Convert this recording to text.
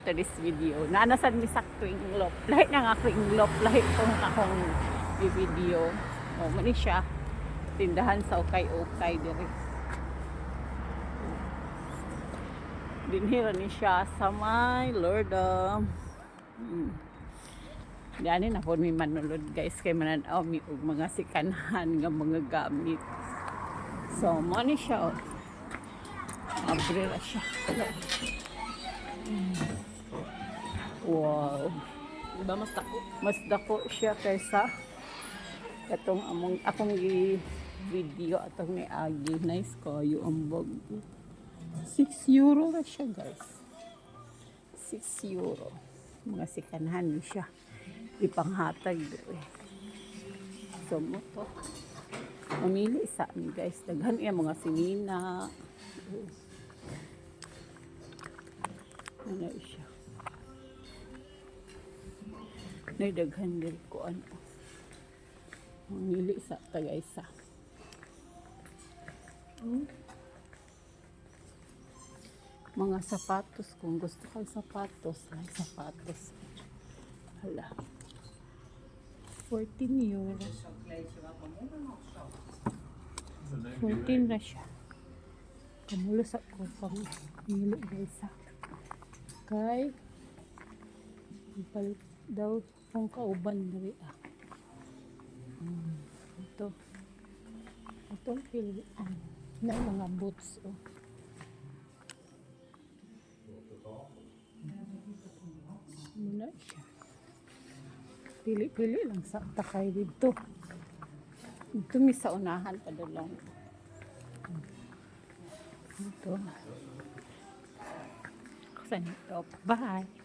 To this video. Naanasan mi sakto yung lop. Lahat na nga ako yung lop. Lahat kong akong video. O, mani siya. Tindahan sa ukay-ukay diri. Dinhira ni siya sa may Lordam. Diyan na po mi manulod guys. Kay mananaw mi og mga sikanhan nga mga gamit. So, mani siya. Abrira siya. Wow. Diba mas tako? Mas dako siya kaysa katong akong video atong ni Agi. Nice kayo ang bag. 6 euro na siya guys. 6 euro. Mga sikanhan ni siya. Ipanghatag doon. So mo to. Mamili sa amin guys. Daghan yung mga sinina. Ano siya. Naidaghan din ko ano. Mamili sa tagaysa. Mga sapatos. Kung gusto kang sapatos, ay sapatos. Hala. 14 euro. 14 na siya. Kamulos ako pang mili guys ha. Kay ipalit daw kung kauban dali ah. Ito. Itong pilihan na mga boots oh. Muna siya. Pili-pili lang sa takay dito. Ito may sa unahan pa lang. Ito. Saan ito? Bye!